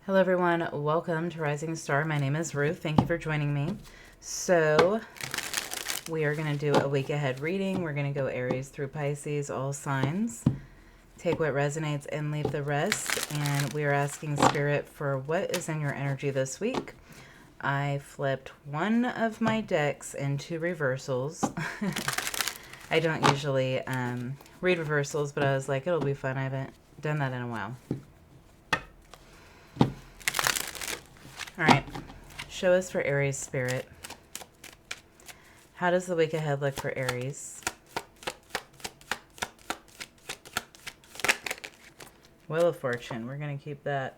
Hello everyone, welcome to Rising Star. My name is Ruth. Thank you for joining me. So we are going to do a week ahead reading. We're going to go Aries through Pisces, all signs. Take what resonates and leave the rest. And we are asking Spirit for what is in your energy this week. I flipped one of my decks into reversals. I don't usually read reversals, but I was like, it'll be fun. I haven't done that in a while. All right, show us for Aries, Spirit. How does the week ahead look for Aries? Wheel of Fortune, we're going to keep that.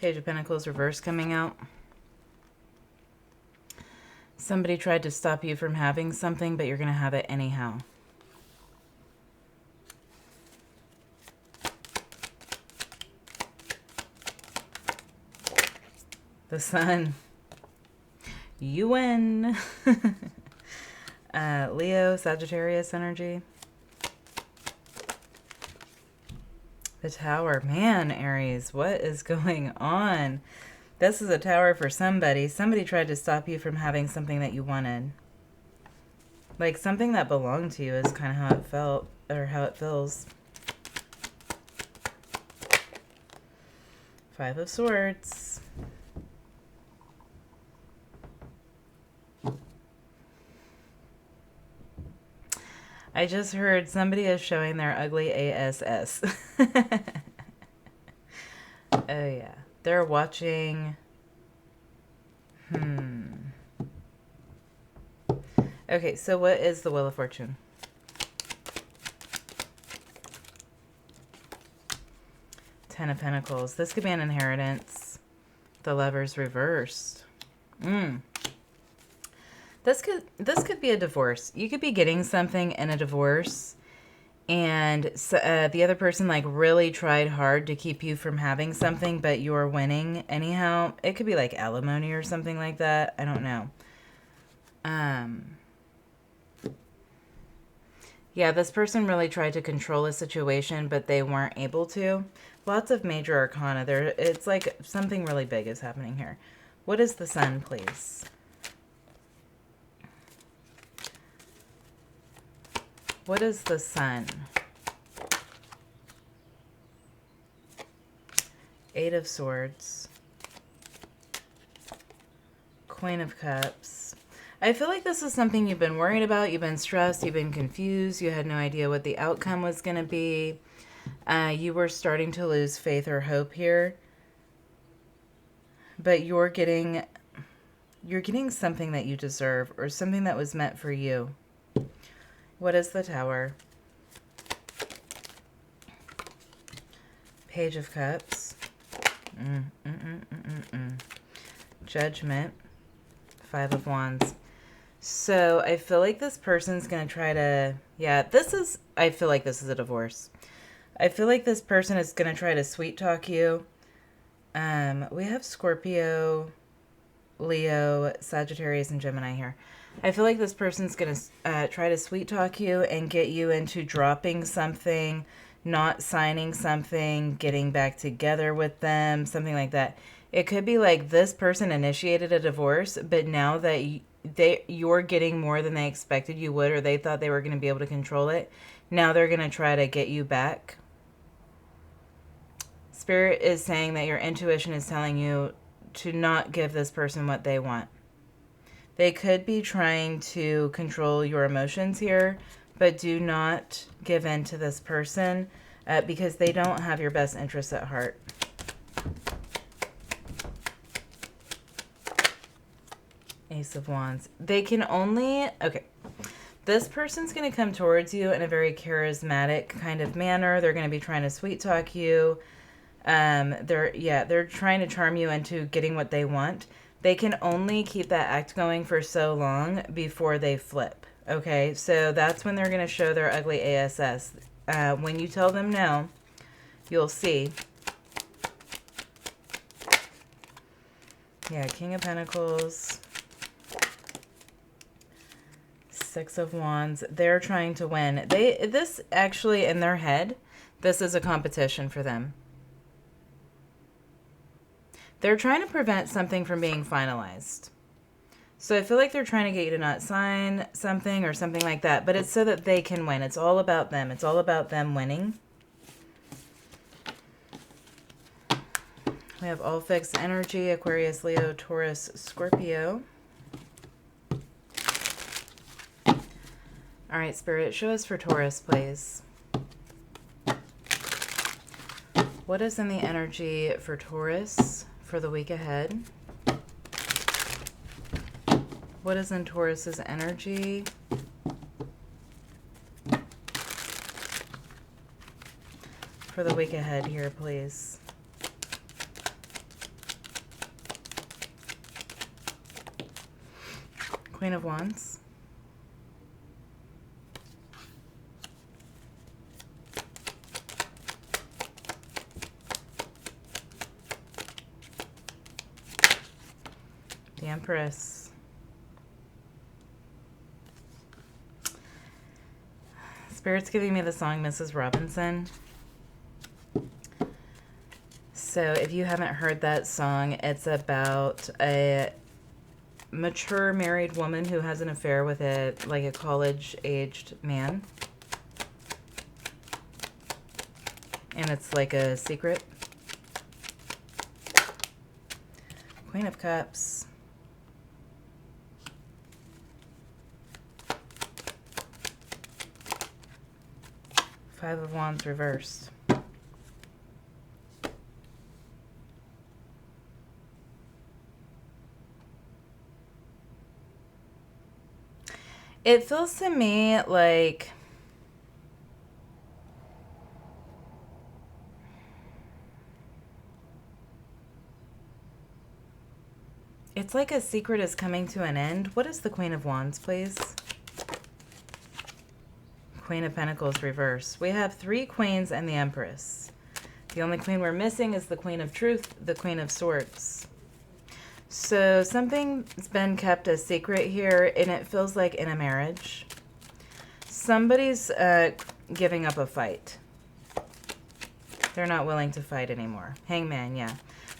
Page of Pentacles reverse coming out. Somebody tried to stop you from having something, but you're going to have it anyhow. The Sun. You win. Leo, Sagittarius energy. The Tower. Man, Aries, what is going on? This is a tower for somebody. Somebody tried to stop you from having something that you wanted. Like something that belonged to you is kind of how it felt, or how it feels. Five of Swords. I just heard somebody is showing their ugly ASS. Oh, yeah. They're watching. Okay, so what is the Wheel of Fortune? Ten of Pentacles. This could be an inheritance. The Lover's reversed. This could be a divorce. You could be getting something in a divorce, and the other person like really tried hard to keep you from having something, but you're winning anyhow. It could be like alimony or something like that. I don't know. Yeah, this person really tried to control a situation, but they weren't able to. Lots of major arcana there. It's like something really big is happening here. What is the Sun, please? What is the Sun? Eight of Swords. Queen of Cups. I feel like this is something you've been worried about. You've been stressed. You've been confused. You had no idea what the outcome was going to be. You were starting to lose faith or hope here. But you're getting something that you deserve, or something that was meant for you. What is the Tower? Page of Cups. Judgment. Five of Wands. So I feel like this person's going to try to... Yeah, I feel like this is a divorce. I feel like this person is going to try to sweet talk you. We have Scorpio, Leo, Sagittarius, and Gemini here. I feel like this person's going to try to sweet talk you and get you into dropping something, not signing something, getting back together with them, something like that. It could be like this person initiated a divorce, but now that you're getting more than they expected you would, or they thought they were going to be able to control it, now they're going to try to get you back. Spirit is saying that your intuition is telling you to not give this person what they want. They could be trying to control your emotions here, but do not give in to this person because they don't have your best interests at heart. Ace of Wands. They can only... Okay. This person's going to come towards you in a very charismatic kind of manner. They're going to be trying to sweet talk you. They're trying to charm you into getting what they want. They can only keep that act going for so long before they flip. Okay, so that's when they're going to show their ugly ASS. When you tell them no, you'll see. Yeah, King of Pentacles. Six of Wands. They're trying to win. This actually, in their head, this is a competition for them. They're trying to prevent something from being finalized. So I feel like they're trying to get you to not sign something or something like that, but it's so that they can win. It's all about them. It's all about them winning. We have all fixed energy, Aquarius, Leo, Taurus, Scorpio. All right, Spirit, show us for Taurus, please. What is in the energy for Taurus for the week ahead? What is in Taurus's energy? For the week ahead here, please. Queen of Wands. The Empress. Spirit's giving me the song Mrs. Robinson. So if you haven't heard that song, it's about a mature married woman who has an affair with a college-aged man. And it's like a secret. Queen of Cups. Five of Wands reversed. It feels to me like it's like a secret is coming to an end. What is the Queen of Wands, please? Queen of Pentacles reverse. We have three queens and the Empress. The only queen we're missing is the Queen of Truth, the Queen of Swords. So something's been kept a secret here, and it feels like in a marriage. Somebody's giving up a fight. They're not willing to fight anymore. Hangman, yeah.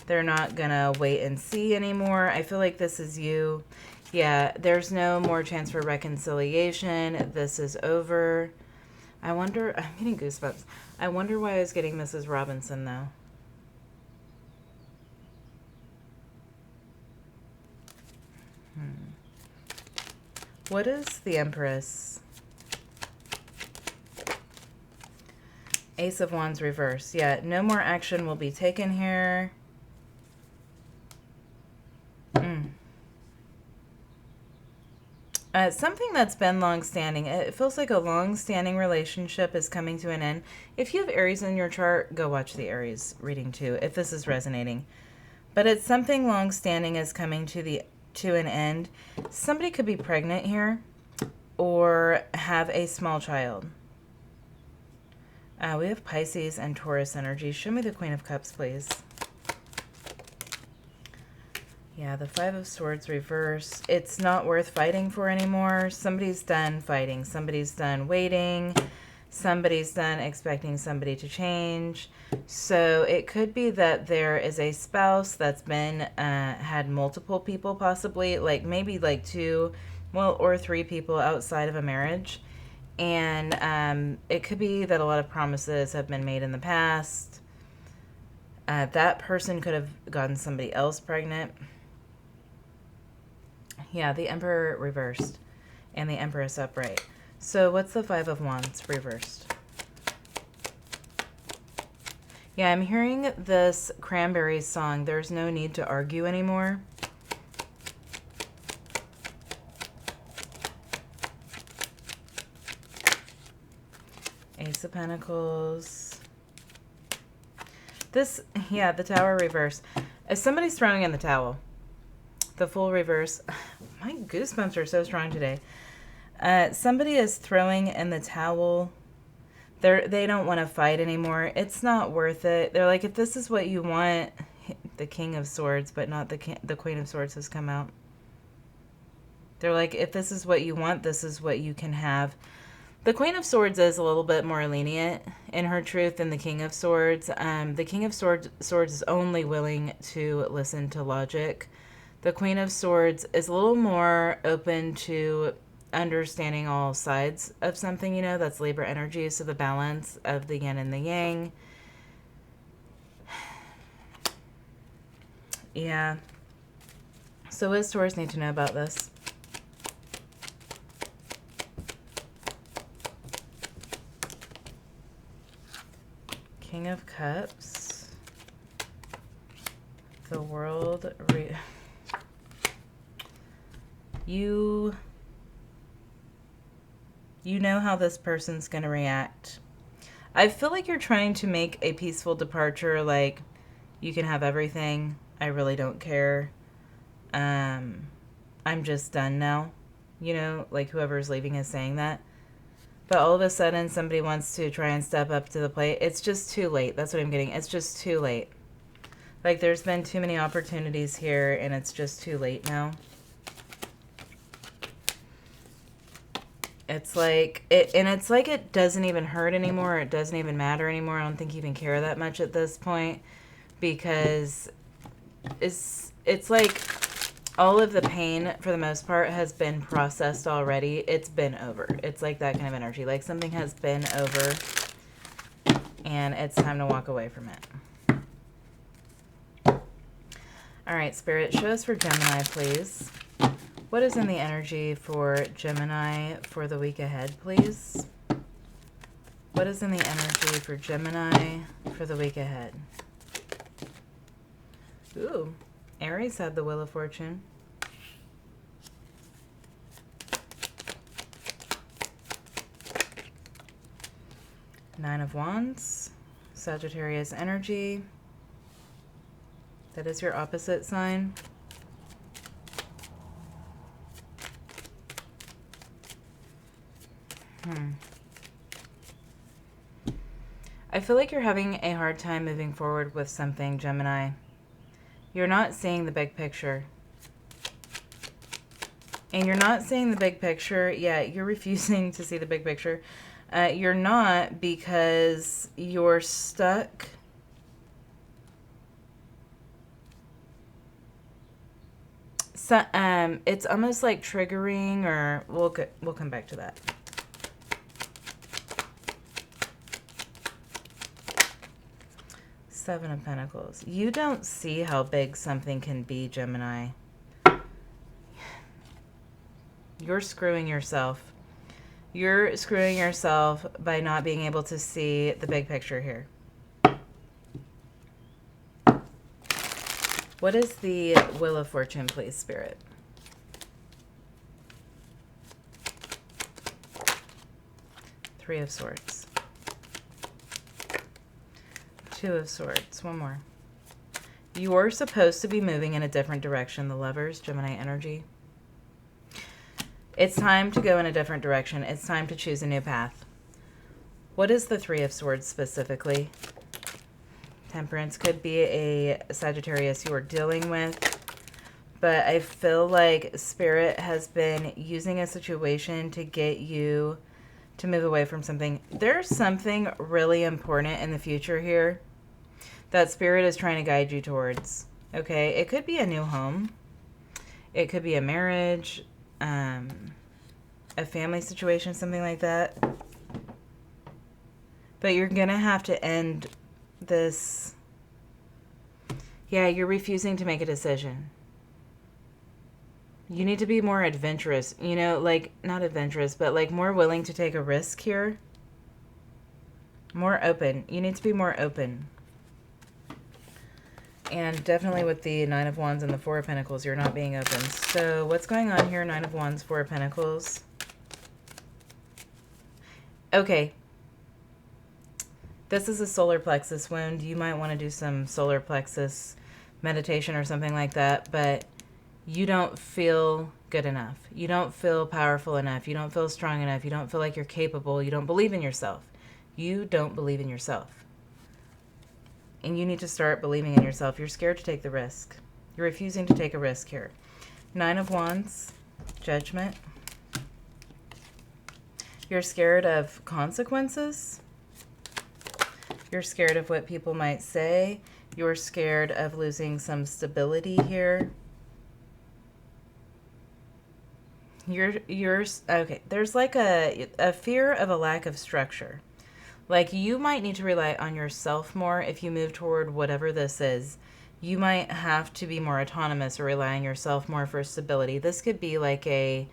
They're not going to wait and see anymore. I feel like this is you. Yeah, there's no more chance for reconciliation. This is over. I wonder, I'm getting goosebumps. I wonder why I was getting Mrs. Robinson, though. What is the Empress? Ace of Wands reverse. Yeah, no more action will be taken here. Something that's been long-standing. It feels like a long-standing relationship is coming to an end. If you have Aries in your chart, go watch the Aries reading too, if this is resonating. But it's something long-standing is coming to an end. Somebody could be pregnant here or have a small child. We have Pisces and Taurus energy. Show me the Queen of Cups, please. Yeah, the Five of Swords reverse. It's not worth fighting for anymore. Somebody's done fighting. Somebody's done waiting. Somebody's done expecting somebody to change. So it could be that there is a spouse that's been had multiple people, possibly like maybe like two, well, or three people outside of a marriage. And it could be that a lot of promises have been made in the past. That person could have gotten somebody else pregnant. Yeah, the Emperor reversed and the Empress upright. So what's the Five of Wands reversed? Yeah, I'm hearing this Cranberries song, There's No Need to Argue Anymore. Ace of Pentacles. This, yeah, the Tower reverse. If somebody's throwing in the towel, the Fool reverse. My goosebumps are so strong today. Somebody is throwing in the towel. They don't want to fight anymore. It's not worth it. They're like, if this is what you want, the King of Swords, but not the Queen of Swords has come out. They're like, if this is what you want, this is what you can have. The Queen of Swords is a little bit more lenient in her truth than the King of Swords. The King of Swords is only willing to listen to logic. The Queen of Swords is a little more open to understanding all sides of something, you know. That's Libra energy, so the balance of the yin and the yang. Yeah. So what does Taurus need to know about this? King of Cups. The World. You know how this person's going to react. I feel like you're trying to make a peaceful departure, like, you can have everything. I really don't care. I'm just done now. You know, like whoever's leaving is saying that. But all of a sudden, somebody wants to try and step up to the plate. It's just too late. That's what I'm getting. It's just too late. Like, there's been too many opportunities here, and it's just too late now. It's like, it's like it doesn't even hurt anymore. It doesn't even matter anymore. I don't think you even care that much at this point, because it's like all of the pain, for the most part, has been processed already. It's been over. It's like that kind of energy. Like something has been over, and it's time to walk away from it. All right, Spirit, show us for Gemini, please. What is in the energy for Gemini for the week ahead, please? What is in the energy for Gemini for the week ahead? Ooh, Aries had the Wheel of Fortune. Nine of Wands, Sagittarius energy. That is your opposite sign. I feel like you're having a hard time moving forward with something, Gemini. You're not seeing the big picture. And you're not seeing the big picture. Yeah, you're refusing to see the big picture. You're not, because you're stuck. So, it's almost like triggering, or we'll come back to that. Seven of Pentacles. You don't see how big something can be, Gemini. You're screwing yourself. You're screwing yourself by not being able to see the big picture here. What is the Wheel of Fortune, please, Spirit? Three of Swords. Two of Swords. One more. You're supposed to be moving in a different direction, the Lovers, Gemini energy. It's time to go in a different direction. It's time to choose a new path. What is the Three of Swords specifically? Temperance could be a Sagittarius you are dealing with, but I feel like Spirit has been using a situation to get you to move away from something. There's something really important in the future here that Spirit is trying to guide you towards. Okay, it could be a new home. It could be a marriage, a family situation, something like that. But you're going to have to end this. Yeah, you're refusing to make a decision. You need to be more adventurous, you know, like, not adventurous, but like more willing to take a risk here. More open. You need to be more open. And definitely with the Nine of Wands and the Four of Pentacles, you're not being open. So what's going on here? Nine of Wands, Four of Pentacles. Okay. This is a solar plexus wound. You might want to do some solar plexus meditation or something like that, but you don't feel good enough. You don't feel powerful enough. You don't feel strong enough. You don't feel like you're capable. You don't believe in yourself. You don't believe in yourself. And you need to start believing in yourself. You're scared to take the risk. You're refusing to take a risk here. Nine of Wands, Judgment. You're scared of consequences. You're scared of what people might say. You're scared of losing some stability here. Okay, there's like a fear of a lack of structure. Like you might need to rely on yourself more if you move toward whatever this is. You might have to be more autonomous or rely on yourself more for stability. This could be like a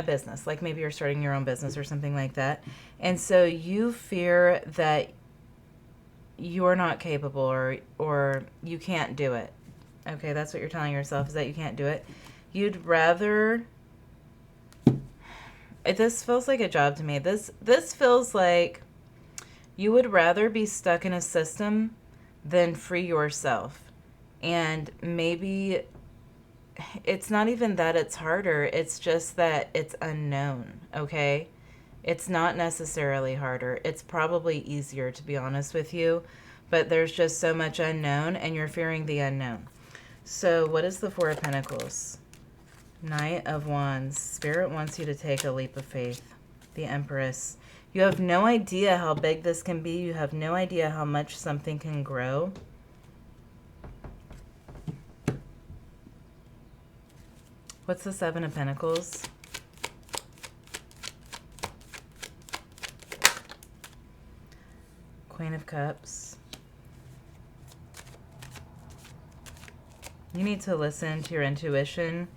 business, like maybe you're starting your own business or something like that. And so you fear that you're not capable or you can't do it. Okay, that's what you're telling yourself, is that you can't do it. You'd rather, this feels like a job to me. This feels like you would rather be stuck in a system than free yourself. And maybe it's not even that it's harder, it's just that it's unknown, okay? It's not necessarily harder. It's probably easier, to be honest with you, but there's just so much unknown and you're fearing the unknown. So what is the Four of Pentacles? Knight of Wands. Spirit wants you to take a leap of faith. The Empress. You have no idea how big this can be. You have no idea how much something can grow. What's the Seven of Pentacles? Queen of Cups. You need to listen to your intuition.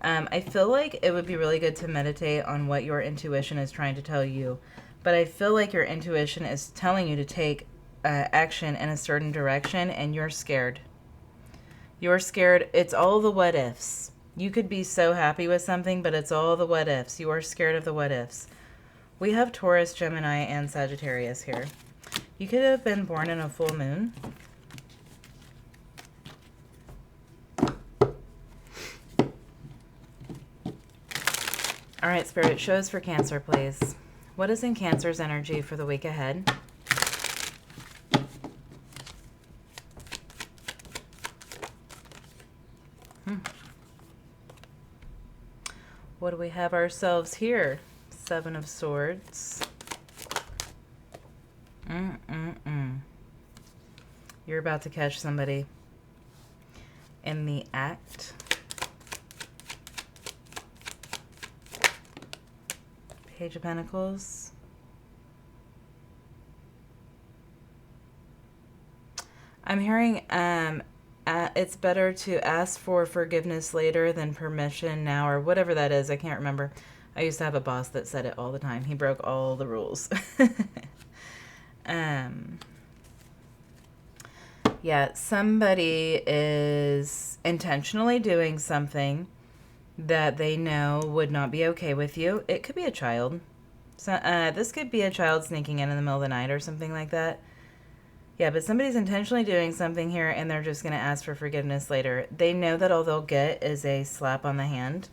I feel like it would be really good to meditate on what your intuition is trying to tell you. But I feel like your intuition is telling you to take action in a certain direction, and you're scared. You're scared. It's all the what ifs. You could be so happy with something, but it's all the what ifs. You are scared of the what ifs. We have Taurus, Gemini, and Sagittarius here. You could have been born in a full moon. All right, Spirit, show us for Cancer, please. What is in Cancer's energy for the week ahead? What do we have ourselves here? Seven of Swords. You're about to catch somebody in the act. Page of Pentacles. I'm hearing it's better to ask for forgiveness later than permission now, or whatever that is. I can't remember. I used to have a boss that said it all the time. He broke all the rules. Yeah, somebody is intentionally doing something that they know would not be okay with you. It could be a child. So, this could be a child sneaking in the middle of the night or something like that. Yeah, but somebody's intentionally doing something here and they're just going to ask for forgiveness later. They know that all they'll get is a slap on the hand.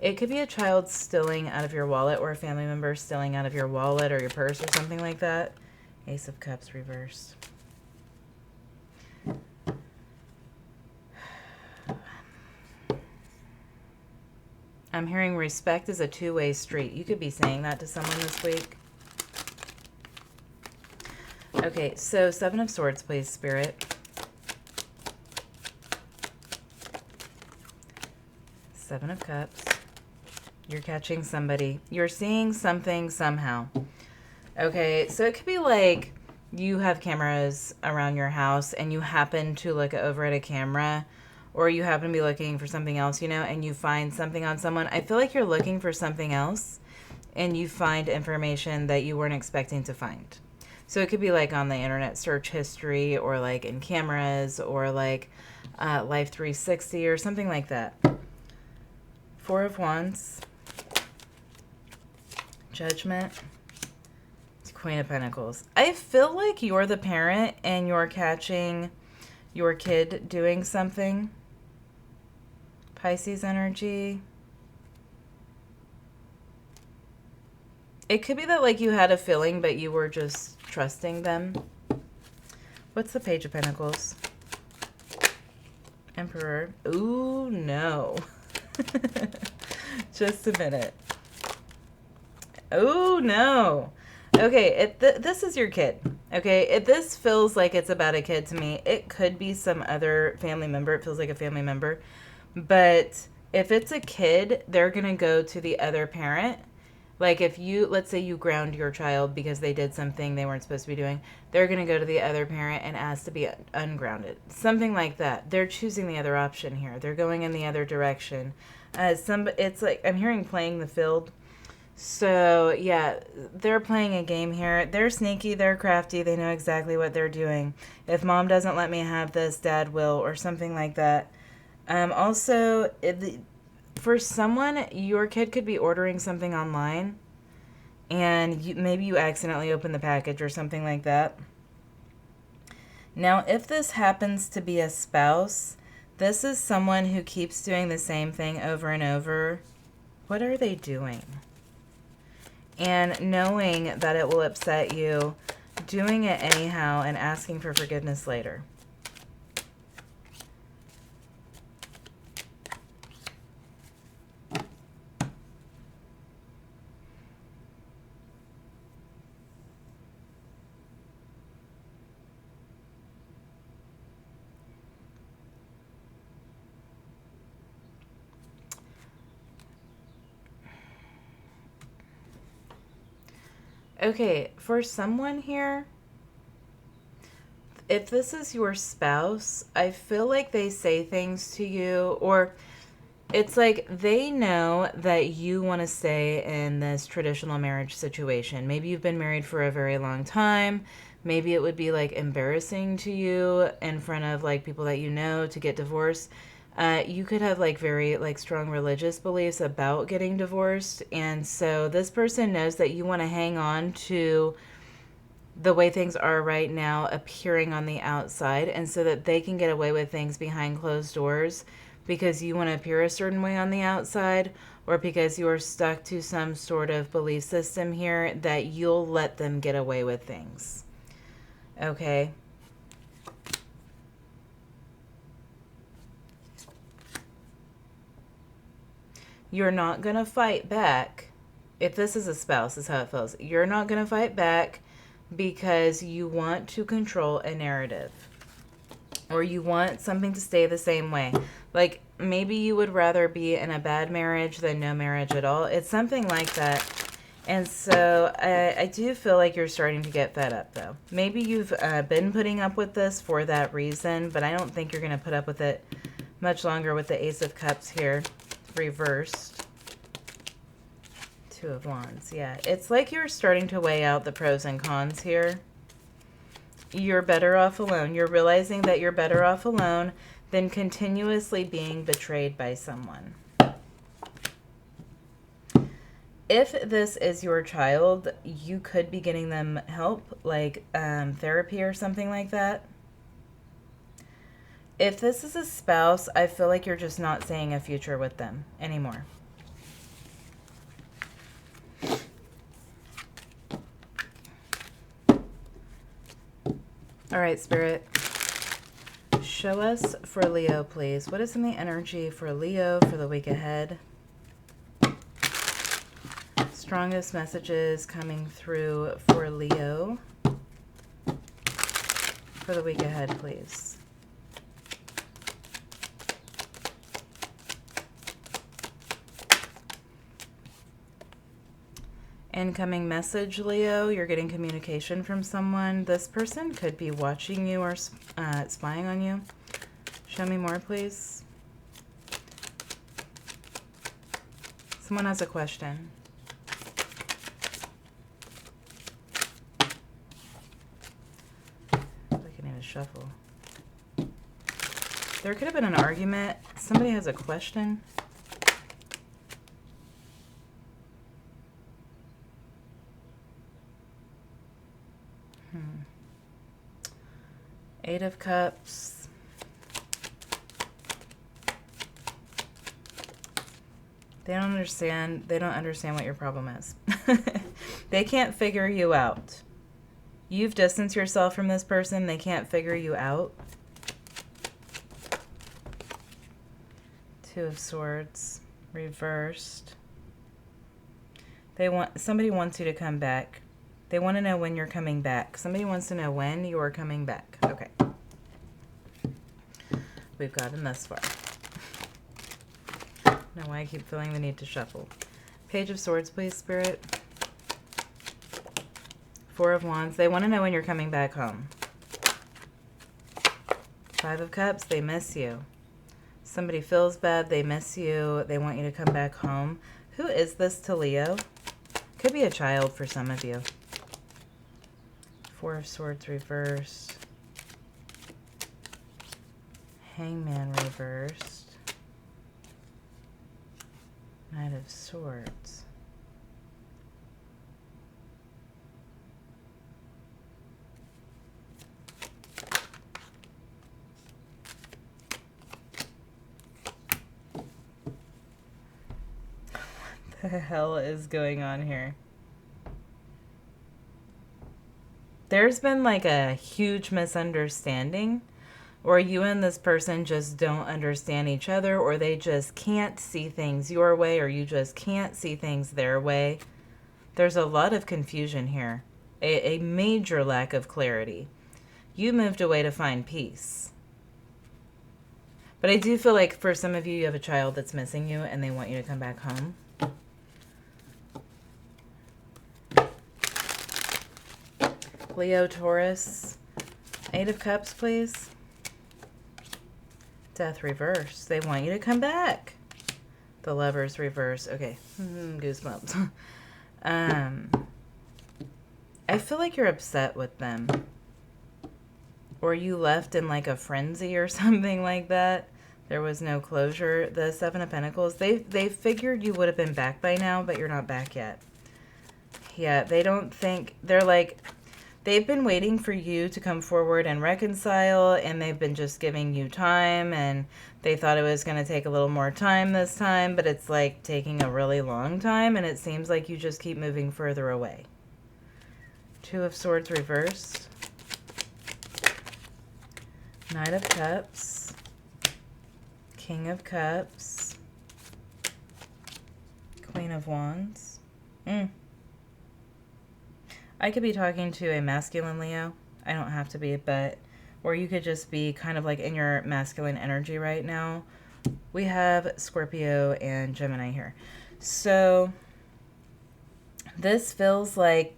It could be a child stealing out of your wallet, or a family member stealing out of your wallet or your purse or something like that. Ace of Cups reversed. I'm hearing respect is a two-way street. You could be saying that to someone this week. Okay, so Seven of Swords, please, Spirit. Seven of Cups. You're catching somebody. You're seeing something somehow. Okay, so it could be like you have cameras around your house and you happen to look over at a camera, or you happen to be looking for something else, you know, and you find something on someone. I feel like you're looking for something else and you find information that you weren't expecting to find. So it could be like on the internet search history, or like in cameras, or like Life 360 or something like that. Four of Wands. Judgment. Queen of Pentacles. I feel like you're the parent and you're catching your kid doing something. Pisces energy. It could be that like you had a feeling, but you were just trusting them. What's the Page of Pentacles? Emperor. Ooh, no. Just a minute. Oh, no. Okay, this is your kid. Okay, if this feels like it's about a kid to me, it could be some other family member. It feels like a family member. But if it's a kid, they're going to go to the other parent. Like if you, let's say you ground your child because they did something they weren't supposed to be doing, they're going to go to the other parent and ask to be ungrounded. Something like that. They're choosing the other option here. They're going in the other direction. It's like, I'm hearing playing the field. So, yeah, they're playing a game here. They're sneaky, they're crafty, they know exactly what they're doing. If mom doesn't let me have this, dad will, or something like that. Also, for someone, your kid could be ordering something online, and maybe you accidentally open the package or something like that. Now, if this happens to be a spouse, this is someone who keeps doing the same thing over and over. What are they doing? And knowing that it will upset you, doing it anyhow and asking for forgiveness later. Okay, for someone here, if this is your spouse, I feel like they say things to you, or it's like they know that you want to stay in this traditional marriage situation. Maybe you've been married for a very long time. Maybe it would be like embarrassing to you in front of like people that you know to get divorced. You could have like very like strong religious beliefs about getting divorced. And so this person knows that you want to hang on to the way things are right now appearing on the outside, and so that they can get away with things behind closed doors because you want to appear a certain way on the outside, or because you are stuck to some sort of belief system here that you'll let them get away with things. Okay? You're not going to fight back. If this is a spouse, is how it feels. You're not going to fight back because you want to control a narrative, or you want something to stay the same way. Like maybe you would rather be in a bad marriage than no marriage at all. It's something like that. And so I do feel like you're starting to get fed up, though. Maybe you've been putting up with this for that reason, but I don't think you're going to put up with it much longer with the Ace of Cups here reversed. Two of Wands. Yeah, it's like you're starting to weigh out the pros and cons here. You're better off alone. You're realizing that you're better off alone than continuously being betrayed by someone. If this is your child, you could be getting them help, like therapy or something like that. If this is a spouse, I feel like you're just not seeing a future with them anymore. All right, Spirit. Show us for Leo, please. What is in the energy for Leo for the week ahead? Strongest messages coming through for Leo for the week ahead, please. Incoming message, Leo. You're getting communication from someone. This person could be watching you or spying on you. Show me more, please. Someone has a question. I can even shuffle. There could have been an argument. Somebody has a question. Eight of Cups. They don't understand. They don't understand what your problem is. They can't figure you out. You've distanced yourself from this person. They can't figure you out. Two of Swords reversed. Somebody wants you to come back. They want to know when you're coming back. Somebody wants to know when you're coming back. Okay. We've gotten thus far. Now why I keep feeling the need to shuffle. Page of Swords, please, Spirit. Four of Wands. They want to know when you're coming back home. Five of Cups. They miss you. Somebody feels bad. They miss you. They want you to come back home. Who is this to Leo? Could be a child for some of you. Four of Swords reversed. Hangman reversed. Knight of Swords. What the hell is going on here? There's been like a huge misunderstanding, or you and this person just don't understand each other, or they just can't see things your way, or you just can't see things their way. There's a lot of confusion here, a major lack of clarity. You moved away to find peace. But I do feel like for some of you, you have a child that's missing you and they want you to come back home. Leo, Taurus. Eight of Cups, please. Death reverse. They want you to come back. The Lovers reverse. Okay. Goosebumps. I feel like you're upset with them. Or you left in like a frenzy or something like that. There was no closure. The Seven of Pentacles. They figured you would have been back by now, but you're not back yet. Yeah, they don't think... They're like... They've been waiting for you to come forward and reconcile, and they've been just giving you time, and they thought it was going to take a little more time this time, but it's like taking a really long time, and it seems like you just keep moving further away. Two of Swords reversed. Knight of Cups. King of Cups. Queen of Wands. I could be talking to a masculine Leo. I don't have to be, but... Or you could just be kind of like in your masculine energy right now. We have Scorpio and Gemini here. So, this feels like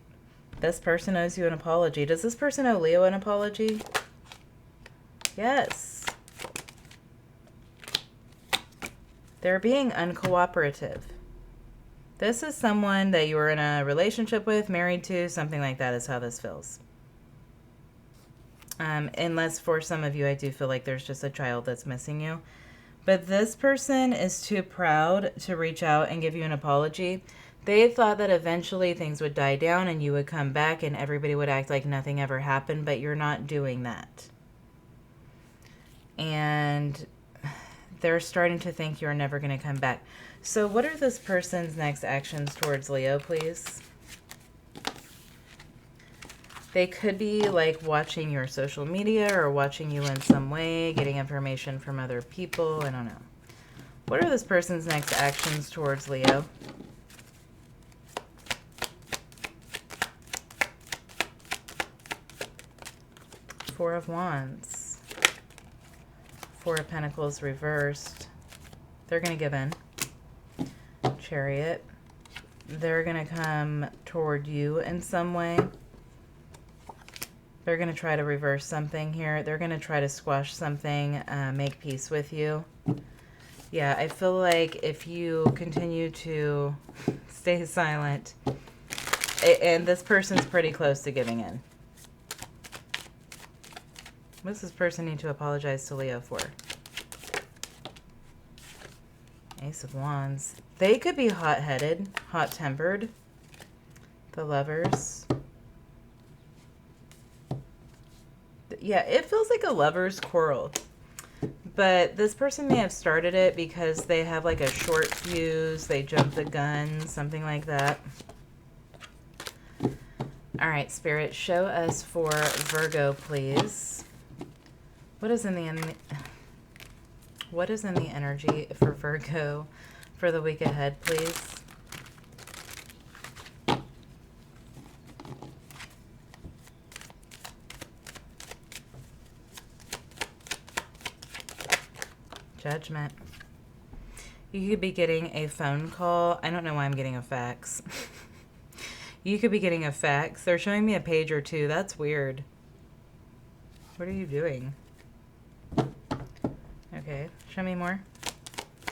this person owes you an apology. Does this person owe Leo an apology? Yes. They're being uncooperative. This is someone that you were in a relationship with, married to, something like that is how this feels. Unless for some of you, I do feel like there's just a child that's missing you. But this person is too proud to reach out and give you an apology. They thought that eventually things would die down and you would come back and everybody would act like nothing ever happened, but you're not doing that. And they're starting to think you're never going to come back. So what are this person's next actions towards Leo, please? They could be like watching your social media or watching you in some way, getting information from other people. I don't know. What are this person's next actions towards Leo? Four of Wands. Four of Pentacles reversed. They're going to give in. Chariot. They're going to come toward you in some way. They're going to try to reverse something here. They're going to try to squash something, make peace with you. Yeah, I feel like if you continue to stay silent, and this person's pretty close to giving in. What does this person need to apologize to Leo for? Ace of Wands. They could be hot-headed, hot-tempered. The Lovers. Yeah, it feels like a lover's quarrel. But this person may have started it because they have like a short fuse. They jump the gun, something like that. All right, Spirit, show us for Virgo, please. What is in the energy for Virgo for the week ahead, please? Judgment. You could be getting a phone call. I don't know why I'm getting a fax. You could be getting a fax. They're showing me a page or two. That's weird. What are you doing? Okay, show me more.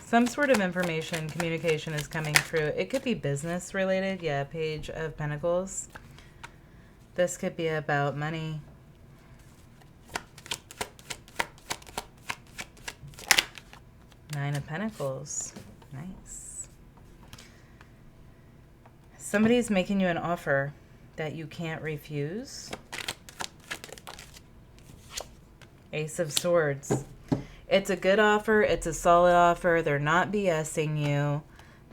Some sort of information, communication is coming through. It could be business related. Yeah, Page of Pentacles. This could be about money. Nine of Pentacles. Nice. Somebody's making you an offer that you can't refuse. Ace of Swords. It's a good offer. It's a solid offer. They're not BSing you.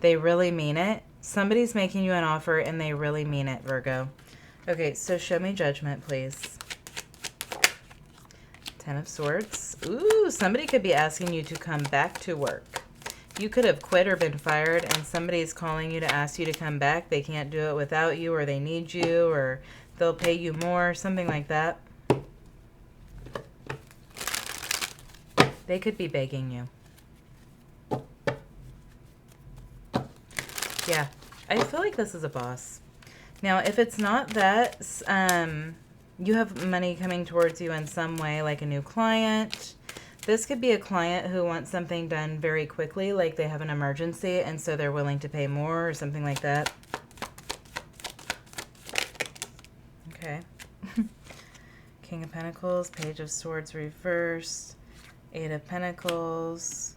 They really mean it. Somebody's making you an offer and they really mean it, Virgo. Okay, so show me Judgment, please. Ten of Swords. Ooh, somebody could be asking you to come back to work. You could have quit or been fired and somebody's calling you to ask you to come back. They can't do it without you, or they need you, or they'll pay you more, something like that. They could be begging you. Yeah, I feel like this is a boss. Now, if it's not that, you have money coming towards you in some way, like a new client. This could be a client who wants something done very quickly, like they have an emergency, and so they're willing to pay more or something like that. Okay. King of Pentacles, Page of Swords reversed, Eight of Pentacles.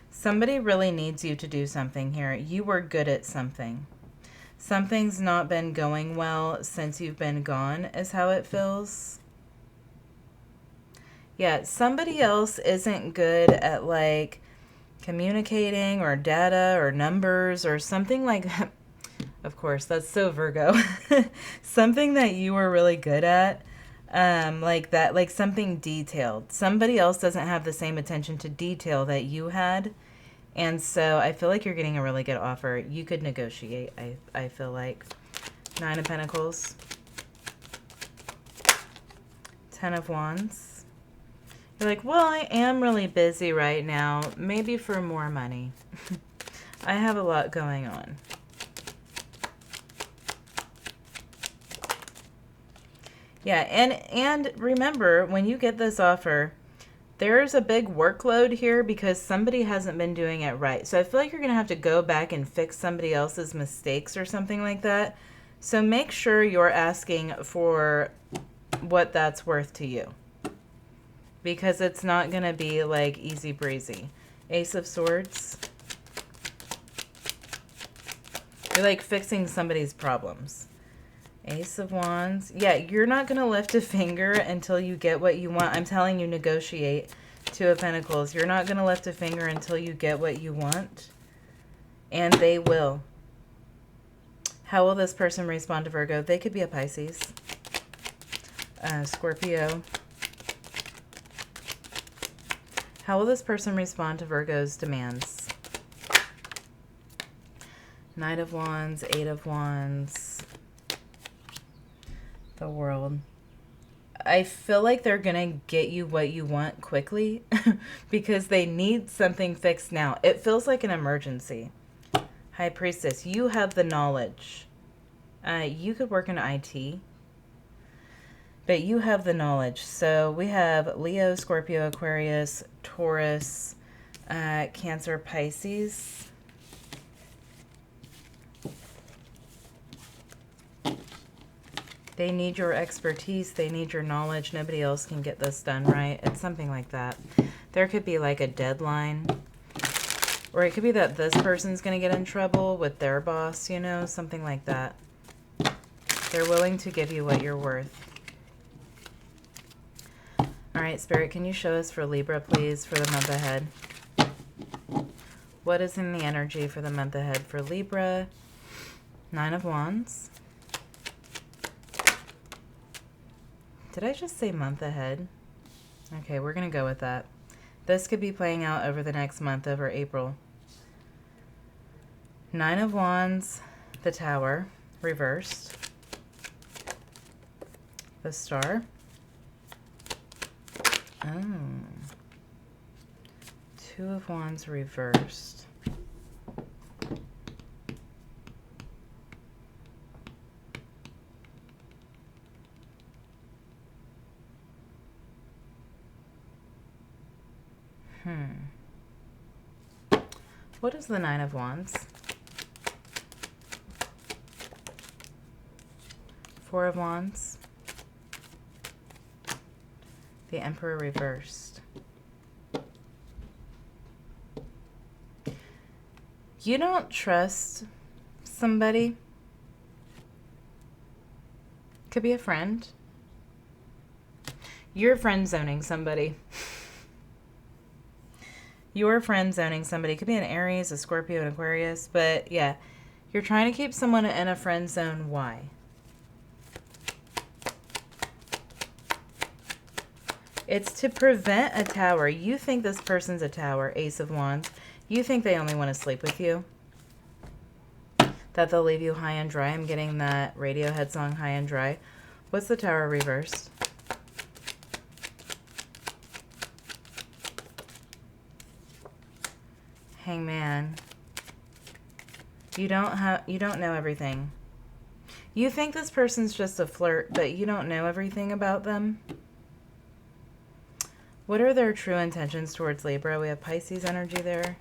Somebody really needs you to do something here. You were good at something. Something's not been going well since you've been gone, is how it feels. Yeah, somebody else isn't good at, like, communicating or data or numbers or something like that. Of course, that's so Virgo. Something that you were really good at, like that, like something detailed. Somebody else doesn't have the same attention to detail that you had. And so I feel like you're getting a really good offer. You could negotiate, I feel like. Nine of Pentacles. Ten of Wands. You're like, well, I am really busy right now. Maybe for more money. I have a lot going on. Yeah, and remember, when you get this offer, there's a big workload here because somebody hasn't been doing it right. So I feel like you're going to have to go back and fix somebody else's mistakes or something like that. So make sure you're asking for what that's worth to you, because it's not going to be like easy breezy. Ace of Swords. You're like fixing somebody's problems. Ace of Wands. Yeah, you're not going to lift a finger until you get what you want. I'm telling you, negotiate. Two of Pentacles. You're not going to lift a finger until you get what you want. And they will. How will this person respond to Virgo? They could be a Pisces. Scorpio. How will this person respond to Virgo's demands? Knight of Wands, Eight of Wands. The World. I feel like they're going to get you what you want quickly because they need something fixed now. It feels like an emergency. High Priestess, you have the knowledge. You could work in IT, but you have the knowledge. So we have Leo, Scorpio, Aquarius, Taurus, Cancer, Pisces. They need your expertise. They need your knowledge. Nobody else can get this done, right? It's something like that. There could be like a deadline. Or it could be that this person's going to get in trouble with their boss, you know, something like that. They're willing to give you what you're worth. All right, Spirit, can you show us for Libra, please, for the month ahead? What is in the energy for the month ahead for Libra? Nine of Wands. Did I just say month ahead? Okay, we're going to go with that. This could be playing out over the next month, over April. Nine of Wands, the Tower, reversed. The Star. Oh. Two of Wands reversed. What is the Nine of Wands? Four of Wands. The Emperor reversed. You don't trust somebody. Could be a friend. You're friend zoning somebody. You're friend zoning somebody. Could be an Aries, a Scorpio, an Aquarius. But yeah, you're trying to keep someone in a friend zone. Why? It's to prevent a tower. You think this person's a tower, Ace of Wands. You think they only want to sleep with you. That they'll leave you high and dry. I'm getting that Radiohead song, High and Dry. What's the Tower reversed? Hangman. You don't know everything. You think this person's just a flirt, but you don't know everything about them. What are their true intentions towards Libra? We have Pisces energy there.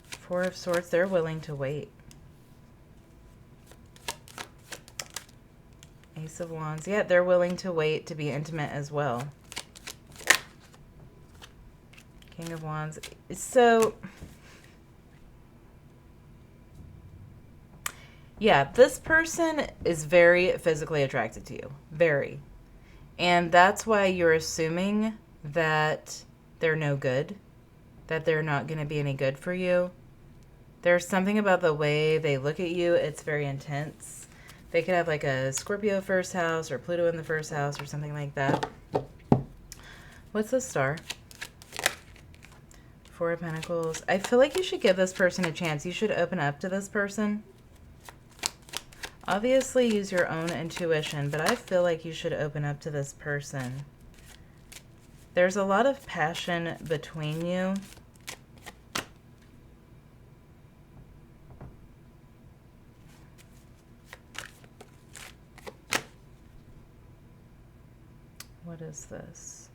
Four of Swords. They're willing to wait. Ace of Wands. Yeah, they're willing to wait to be intimate as well. King of Wands. So, yeah, this person is very physically attracted to you. Very. And that's why you're assuming that they're no good. That they're not going to be any good for you. There's something about the way they look at you. It's very intense. They could have like a Scorpio first house or Pluto in the first house or something like that. What's the Star? Four of Pentacles. I feel like you should give this person a chance. You should open up to this person. Obviously, use your own intuition, but I feel like you should open up to this person. There's a lot of passion between you. What is this?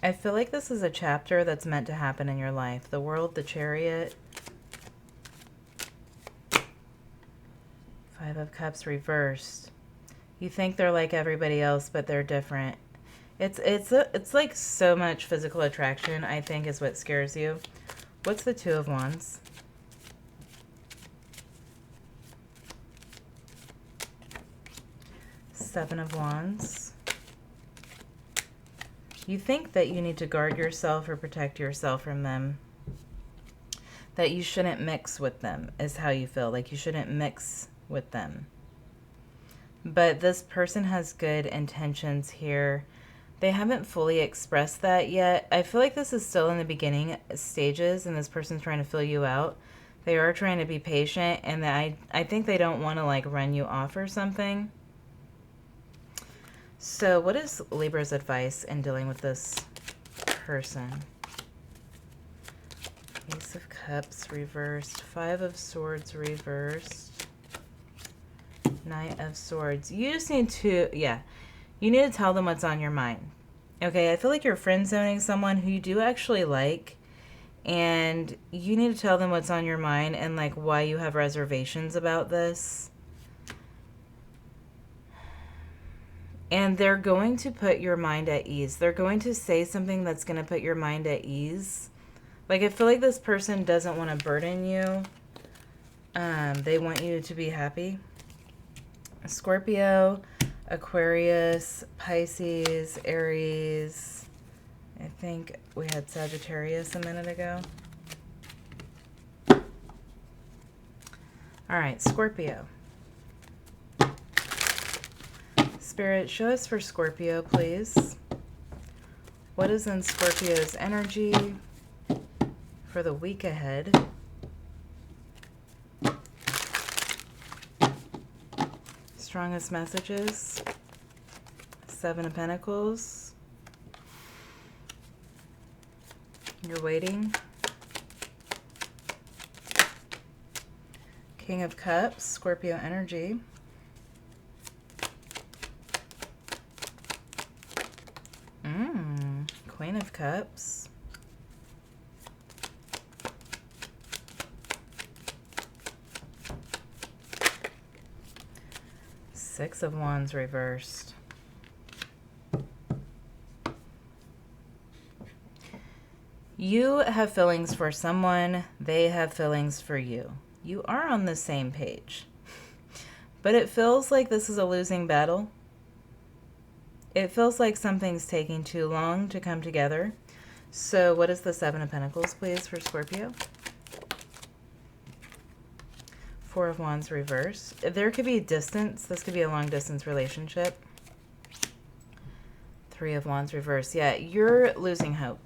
I feel like this is a chapter that's meant to happen in your life. The World, the Chariot. Five of Cups reversed. You think they're like everybody else, but they're different. It's like so much physical attraction, I think, is what scares you. What's the Two of Wands? Seven of Wands. You think that you need to guard yourself or protect yourself from them. That you shouldn't mix with them is how you feel. Like you shouldn't mix with them. But this person has good intentions here. They haven't fully expressed that yet. I feel like this is still in the beginning stages and this person's trying to fill you out. They are trying to be patient and I think they don't want to like run you off or something. So what is Libra's advice in dealing with this person? Ace of Cups reversed. Five of Swords reversed. Knight of Swords. You just need to, you need to tell them what's on your mind. Okay, I feel like you're friend zoning someone who you do actually like. And you need to tell them what's on your mind and like why you have reservations about this. And they're going to put your mind at ease. They're going to say something that's going to put your mind at ease. Like, I feel like this person doesn't want to burden you. They want you to be happy. Scorpio, Aquarius, Pisces, Aries. I think we had Sagittarius a minute ago. All right, Scorpio. Spirit, show us for Scorpio, please. What is in Scorpio's energy for the week ahead? strongest messages. Seven of Pentacles. You're waiting. King of Cups, Scorpio energy. Queen of Cups. Six of Wands reversed. You have feelings for someone, they have feelings for you. You are on the same page. But it feels like this is a losing battle. It feels like something's taking too long to come together. So what is the Seven of Pentacles, please, for Scorpio? Four of Wands reverse. There could be distance. This could be a long-distance relationship. Three of Wands reverse. Yeah, you're losing hope.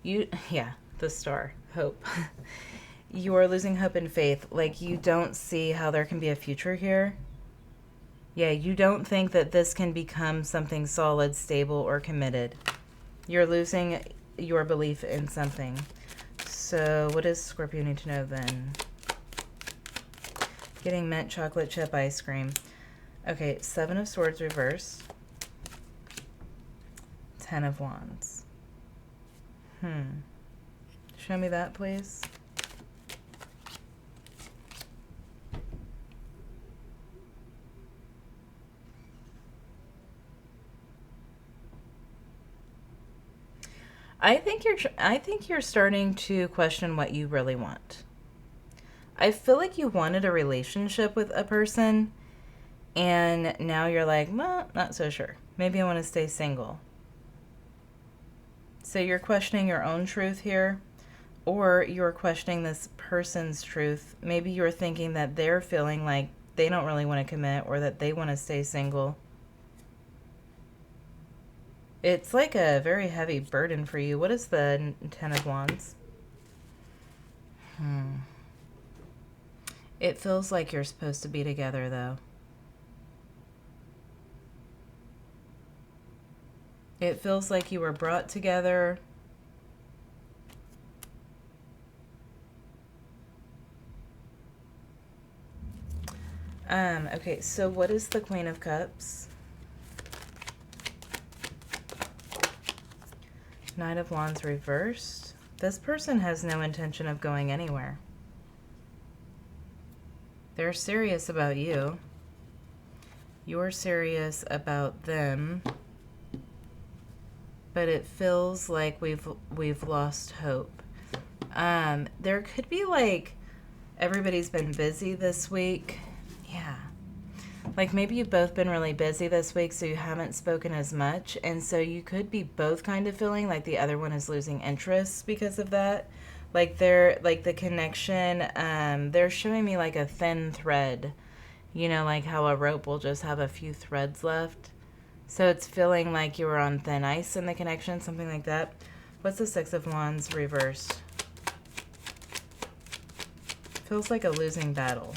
Yeah, the star. Hope. You're losing hope and faith. Like, you don't see how there can be a future here. Yeah, you don't think that this can become something solid, stable, or committed. You're losing your belief in something. So what does Scorpio need to know then? Getting mint chocolate chip ice cream. Okay, Seven of Swords reverse. Ten of Wands. Show me that, please. I think you're starting to question what you really want. I feel like you wanted a relationship with a person, and now you're like, well, not so sure. Maybe I want to stay single. So you're questioning your own truth here, or you're questioning this person's truth. Maybe you're thinking that they're feeling like they don't really want to commit, or that they want to stay single. It's like a very heavy burden for you. What is the Ten of Wands? It feels like you're supposed to be together, though. It feels like you were brought together. Okay, so what is the Queen of Cups? Knight of Wands reversed. This person has no intention of going anywhere. They're serious about you. You're serious about them. But it feels like we've lost hope. There could be like everybody's been busy this week. Yeah. Like maybe you've both been really busy this week, so you haven't spoken as much. And so you could be both kind of feeling like the other one is losing interest because of that. Like they're like the connection, they're showing me like a thin thread. You know, like how a rope will just have a few threads left. So it's feeling like you were on thin ice in the connection, something like that. What's the Six of Wands reversed? Feels like a losing battle.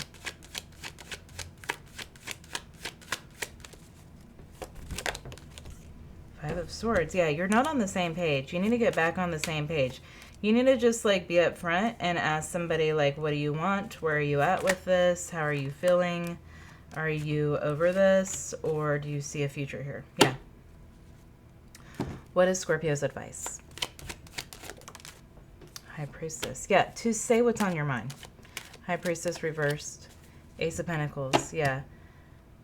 Five of Swords. Yeah, you're not on the same page. You need to get back on the same page. You need to just like be up front and ask somebody like, what do you want? Where are you at with this? How are you feeling? Are you over this? Or do you see a future here? Yeah. What is Scorpio's advice? High Priestess. Yeah, to say what's on your mind. High Priestess reversed. Ace of Pentacles. Yeah.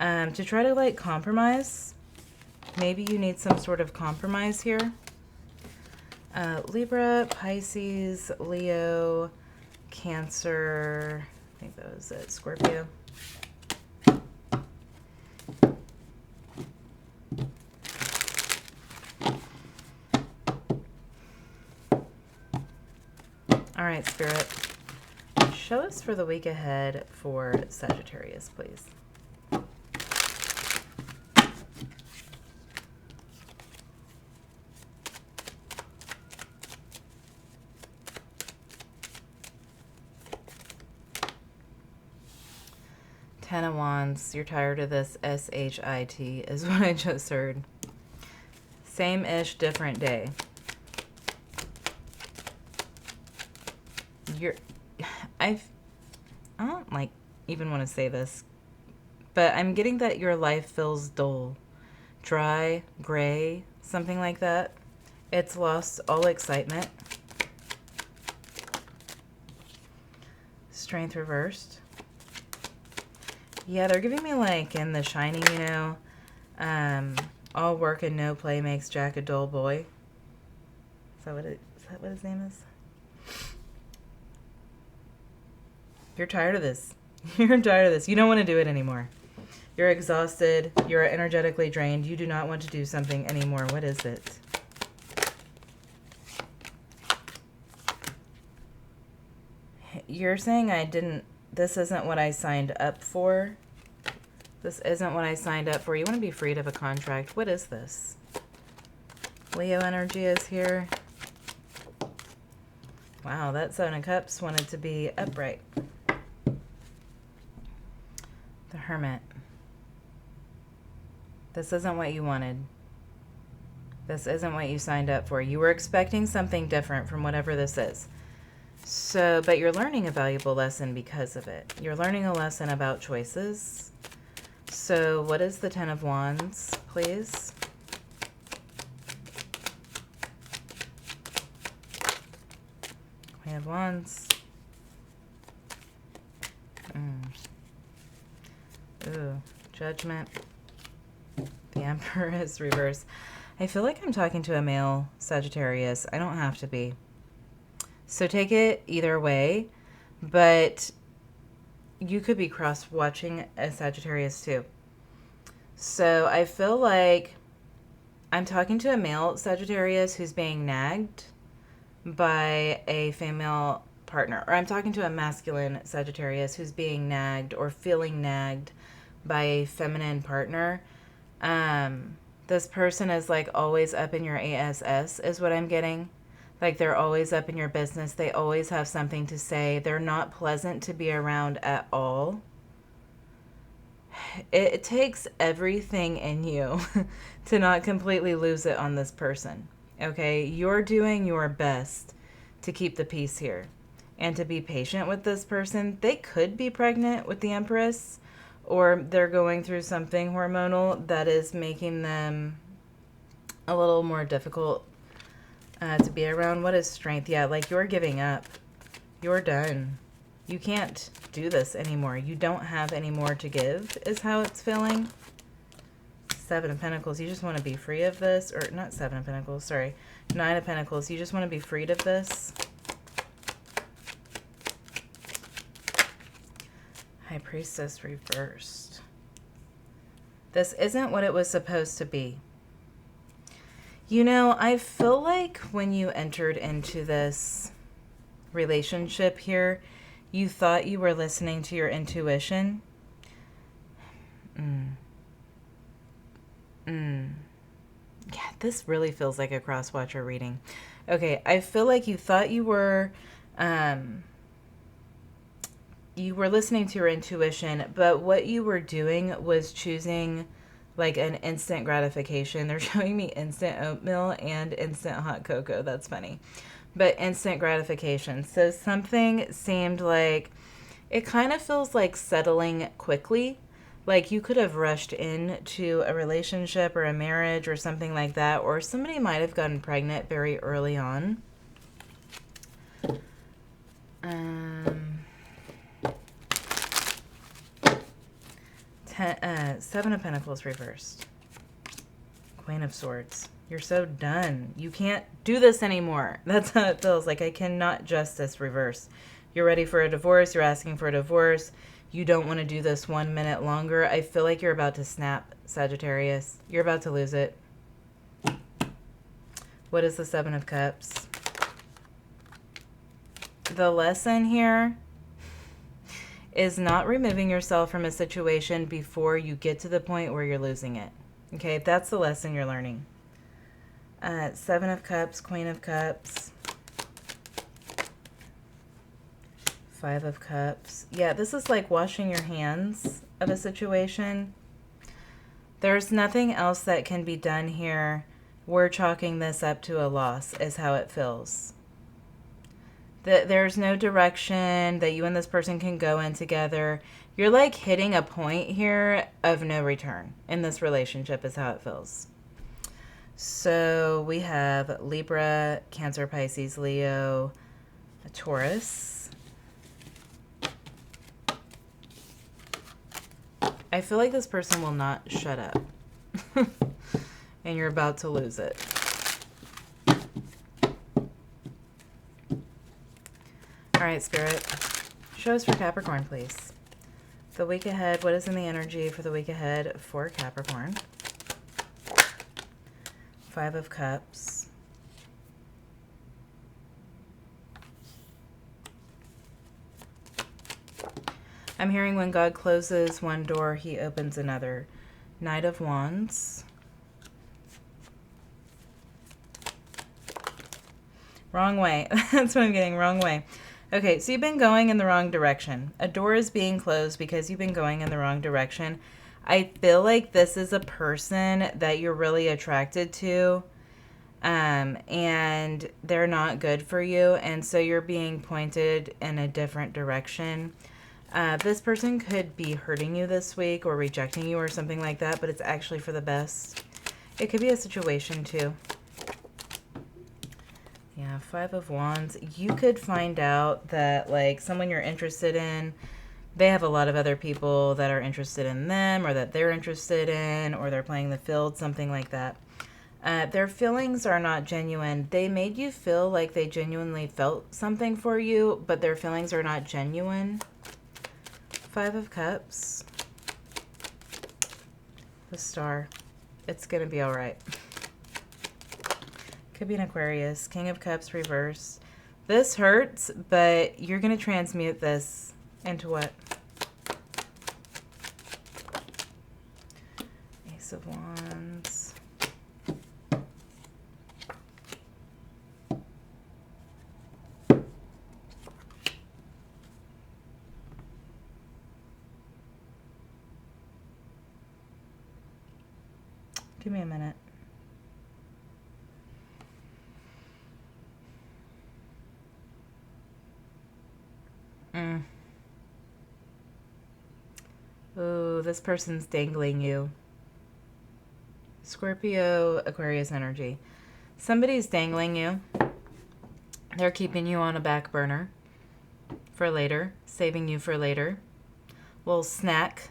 To try to like compromise. Maybe you need some sort of compromise here. Libra, Pisces, Leo, Cancer. I think that was it. Scorpio. All right, Spirit. Show us for the week ahead for Sagittarius, please. Ten of Wands. You're tired of this. S-H-I-T is what I just heard. Same-ish, different day. I don't like even want to say this, but I'm getting that your life feels dull, dry, gray, something like that. It's lost all excitement. Strength reversed. Yeah, they're giving me like in The Shining, you know, all work and no play makes Jack a dull boy. Is that what his name is? You're tired of this. You're tired of this. You don't want to do it anymore. You're exhausted. You're energetically drained. You do not want to do something anymore. What is it? You're saying this isn't what I signed up for. This isn't what I signed up for. You want to be freed of a contract. What is this? Leo energy is here. Wow, that Seven of Cups wanted to be upright. The Hermit. This isn't what you wanted. This isn't what you signed up for. You were expecting something different from whatever this is. So, but you're learning a valuable lesson because of it. You're learning a lesson about choices. So, what is the Ten of Wands, please? Queen of Wands. Ooh, Judgment. The Emperor is reversed. I feel like I'm talking to a male Sagittarius. I don't have to be. So take it either way, but you could be cross-watching a Sagittarius too. So I feel like I'm talking to a male Sagittarius who's being nagged by a female partner. Or I'm talking to a masculine Sagittarius who's being nagged or feeling nagged by a feminine partner. This person is like always up in your ass is what I'm getting. Like they're always up in your business. They always have something to say. They're not pleasant to be around at all. It takes everything in you to not completely lose it on this person. Okay? You're doing your best to keep the peace here and to be patient with this person. They could be pregnant with the Empress, or they're going through something hormonal that is making them a little more difficult to be around. What is Strength? Yeah, like you're giving up. You're done. You can't do this anymore. You don't have any more to give is how it's feeling. Seven of Pentacles. You just want to be free of this. Or not Seven of Pentacles, sorry. Nine of Pentacles. You just want to be freed of this. High Priestess reversed. This isn't what it was supposed to be. You know, I feel like when you entered into this relationship here, you thought you were listening to your intuition. Yeah, this really feels like a cross-watcher reading. Okay, I feel like you thought you were listening to your intuition, but what you were doing was choosing like an instant gratification. They're showing me instant oatmeal and instant hot cocoa. That's funny. But instant gratification. So something seemed like, it kind of feels like settling quickly. Like you could have rushed into a relationship or a marriage or something like that. Or somebody might have gotten pregnant very early on. Seven of Pentacles reversed. Queen of Swords. You're so done. You can't do this anymore. That's how it feels. Like I cannot justice reverse. You're ready for a divorce. You're asking for a divorce. You don't want to do this 1 minute longer. I feel like you're about to snap, Sagittarius. You're about to lose it. What is the Seven of Cups? The lesson here is not removing yourself from a situation before you get to the point where you're losing it. Okay, that's the lesson you're learning. Seven of Cups, Queen of Cups. Five of Cups. Yeah, this is like washing your hands of a situation. There's nothing else that can be done here. We're chalking this up to a loss is how it feels. There's no direction that you and this person can go in together. You're like hitting a point here of no return in this relationship is how it feels. So we have Libra, Cancer, Pisces, Leo, Taurus. I feel like this person will not shut up. And you're about to lose it. All right, Spirit. Show us for Capricorn, please. The week ahead. What is in the energy for the week ahead for Capricorn? Five of Cups. I'm hearing when God closes one door, he opens another. Knight of Wands. Wrong way. That's what I'm getting. Wrong way. Okay, so you've been going in the wrong direction. A door is being closed because you've been going in the wrong direction. I feel like this is a person that you're really attracted to, and they're not good for you, and so you're being pointed in a different direction. This person could be hurting you this week or rejecting you or something like that, but it's actually for the best. It could be a situation too. Yeah, Five of Wands. You could find out that, like, someone you're interested in, they have a lot of other people that are interested in them or that they're interested in, or they're playing the field, something like that. Their feelings are not genuine. They made you feel like they genuinely felt something for you, but their feelings are not genuine. Five of Cups. The Star. It's going to be all right. Could be an Aquarius. King of Cups reverse. This hurts, but you're going to transmute this into what? Ace of Wands. Give me a minute. Ooh, this person's dangling you. Scorpio, Aquarius energy. Somebody's dangling you. They're keeping you on a back burner for later, saving you for later. Little snack.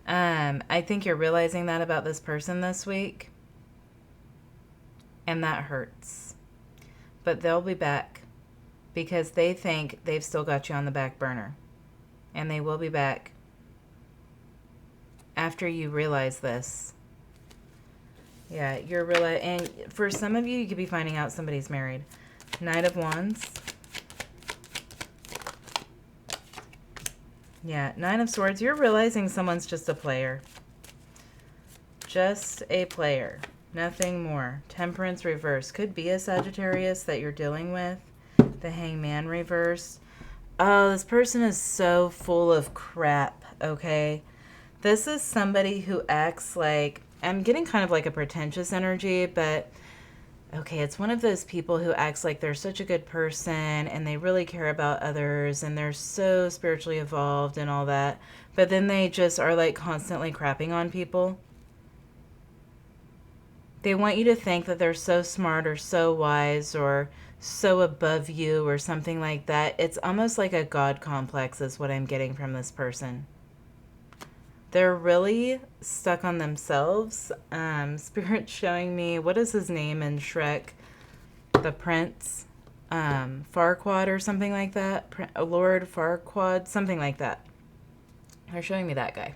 I think you're realizing that about this person this week. And that hurts. But they'll be back because they think they've still got you on the back burner. And they will be back after you realize this. Yeah, and for some of you, you could be finding out somebody's married. Knight of Wands. Yeah, Nine of Swords. You're realizing someone's just a player. Just a player. Nothing more. Temperance reverse. Could be a Sagittarius that you're dealing with. The Hangman reverse. Oh, this person is so full of crap, okay? This is somebody who acts like, I'm getting kind of like a pretentious energy, but okay, it's one of those people who acts like they're such a good person and they really care about others and they're so spiritually evolved and all that, but then they just are like constantly crapping on people. They want you to think that they're so smart or so wise or so above you or something like that. It's almost like a God complex is what I'm getting from this person. They're really stuck on themselves. Spirit's showing me, what is his name in Shrek? The Prince? Farquaad or something like that? Lord Farquaad? Something like that. They're showing me that guy.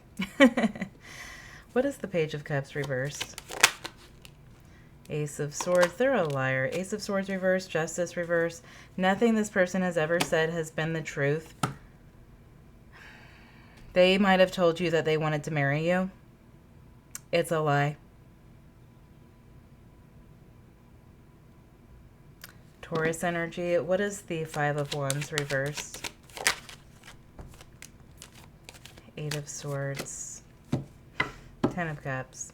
What is the Page of Cups reversed? Ace of Swords. They're a liar. Ace of Swords reverse. Justice reverse. Nothing this person has ever said has been the truth. They might have told you that they wanted to marry you. It's a lie. Taurus energy. What is the Five of Wands reversed? Eight of Swords. Ten of Cups.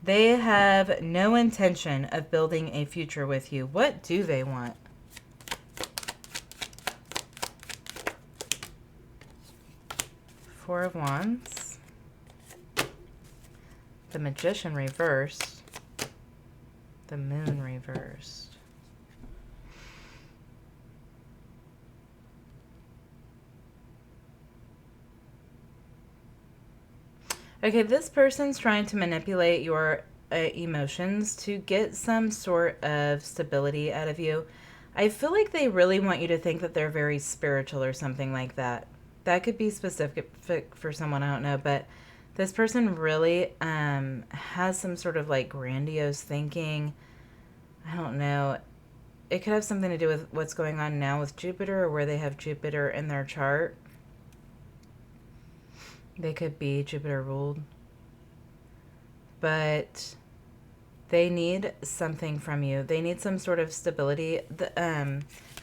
They have no intention of building a future with you. What do they want? Four of Wands. The Magician reversed. The Moon reversed. Okay, this person's trying to manipulate your emotions to get some sort of stability out of you. I feel like they really want you to think that they're very spiritual or something like that. That could be specific for someone, I don't know, but this person really has some sort of like grandiose thinking. I don't know. It could have something to do with what's going on now with Jupiter, or where they have Jupiter in their chart. They could be Jupiter ruled. But they need something from you. They need some sort of stability.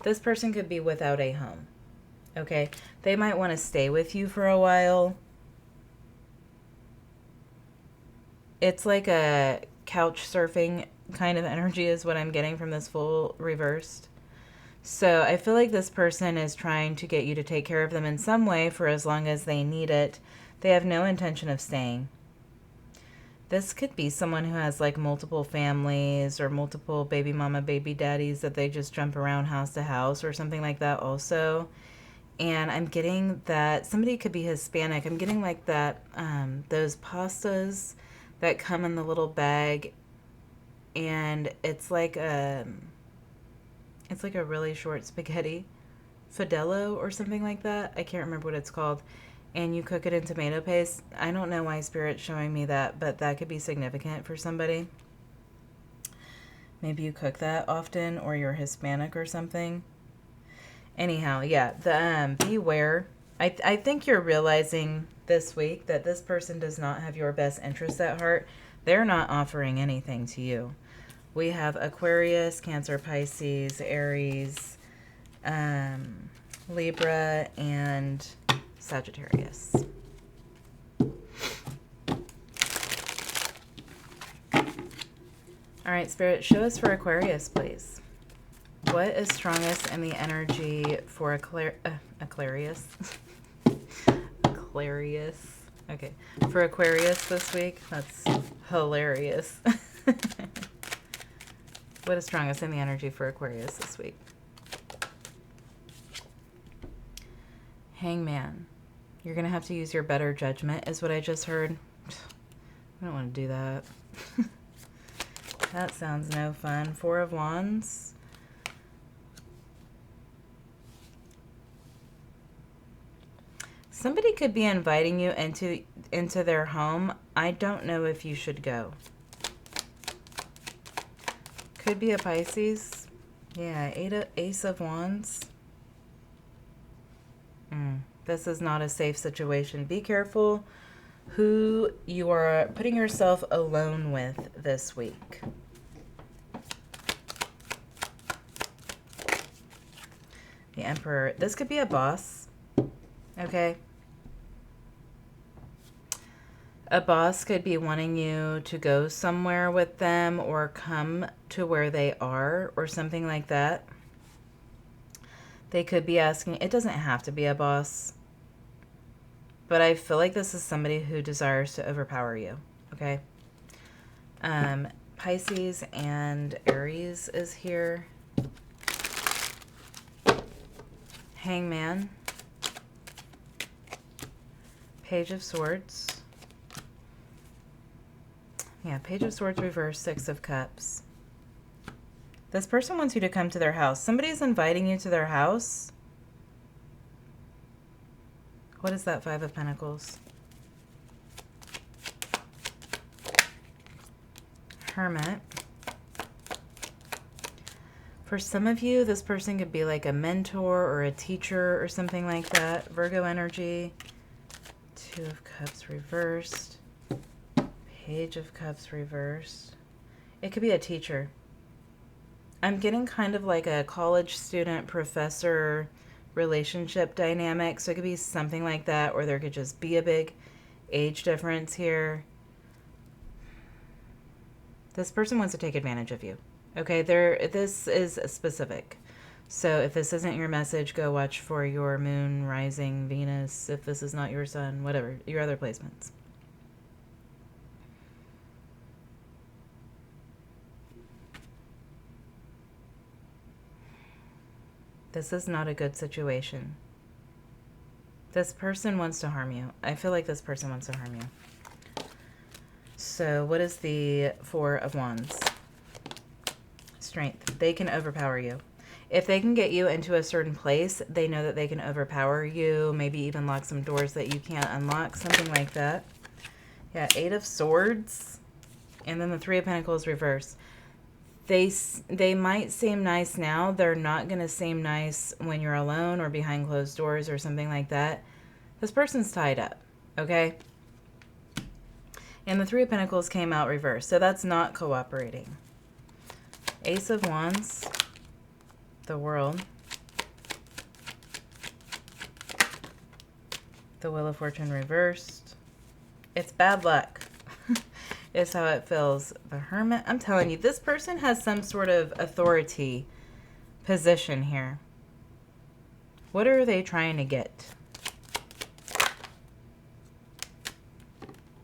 This person could be without a home. Okay? They might want to stay with you for a while. It's like a couch surfing kind of energy is what I'm getting from this Fool reversed. So I feel like this person is trying to get you to take care of them in some way for as long as they need it. They have no intention of staying. This could be someone who has like multiple families or multiple baby mama, baby daddies that they just jump around house to house or something like that also. And I'm getting that somebody could be Hispanic. I'm getting like that, those pastas that come in the little bag, and it's like a really short spaghetti, Fidelo or something like that. I can't remember what it's called. And you cook it in tomato paste. I don't know why Spirit's showing me that, but that could be significant for somebody. Maybe you cook that often, or you're Hispanic or something. Anyhow, yeah, beware. I think you're realizing this week that this person does not have your best interests at heart. They're not offering anything to you. We have Aquarius, Cancer, Pisces, Aries, Libra, and Sagittarius. All right, Spirit, show us for Aquarius, please. What is strongest in the energy for Aquarius? Aquarius. Okay, for Aquarius this week? That's hilarious. What is strongest in the energy for Aquarius this week? Hangman. You're going to have to use your better judgment, is what I just heard. I don't want to do that. That sounds no fun. Four of Wands. Somebody could be inviting you into their home. I don't know if you should go. Could be a Pisces. Yeah, Ace of Wands. This is not a safe situation. Be careful who you are putting yourself alone with this week. The Emperor. This could be a boss. Okay. A boss could be wanting you to go somewhere with them or come to where they are or something like that. They could be asking, it doesn't have to be a boss, but I feel like this is somebody who desires to overpower you, okay? Pisces and Aries is here. Hangman. Page of Swords. Yeah, Page of Swords reverse, Six of Cups. This person wants you to come to their house. Somebody's inviting you to their house. What is that? Five of Pentacles. Hermit. For some of you, this person could be like a mentor or a teacher or something like that. Virgo energy. Two of Cups reversed. Page of Cups reversed. It could be a teacher. I'm getting kind of like a college student professor relationship dynamic. So it could be something like that, or there could just be a big age difference here. This person wants to take advantage of you. Okay, this is specific. So if this isn't your message, go watch for your moon, rising, Venus. If this is not your sun, whatever, your other placements. This is not a good situation. This person wants to harm you. I feel like this person wants to harm you. So what is the Four of Wands? Strength. They can overpower you. If they can get you into a certain place, they know that they can overpower you, maybe even lock some doors that you can't unlock, something like that. Yeah, Eight of Swords. And then the Three of Pentacles reverse. They might seem nice now. They're not going to seem nice when you're alone or behind closed doors or something like that. This person's tied up, okay? And the Three of Pentacles came out reversed, so that's not cooperating. Ace of Wands, the World, the Wheel of Fortune reversed. It's bad luck. Is how it feels. The Hermit. I'm telling you, this person has some sort of authority position here. What are they trying to get?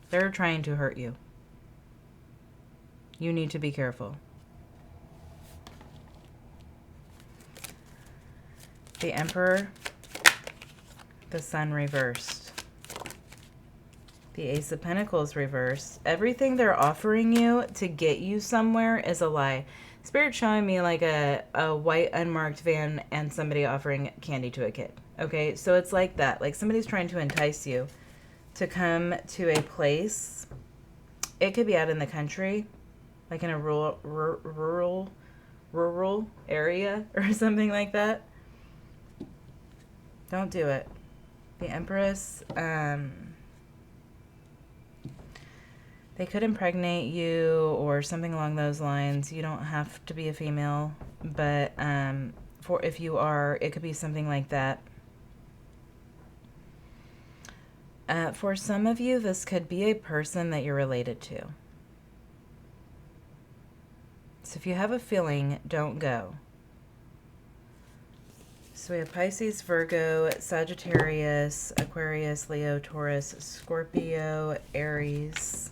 They're trying to hurt you. You need to be careful. The Emperor, the Sun reversed. The Ace of Pentacles reversed. Everything they're offering you to get you somewhere is a lie. Spirit's showing me like a white unmarked van and somebody offering candy to a kid. Okay, so it's like that. Like somebody's trying to entice you to come to a place. It could be out in the country, like in a rural area or something like that. Don't do it. The Empress, they could impregnate you or something along those lines. You don't have to be a female, but if you are, it could be something like that. For some of you, this could be a person that you're related to. So if you have a feeling, don't go. So we have Pisces, Virgo, Sagittarius, Aquarius, Leo, Taurus, Scorpio, Aries.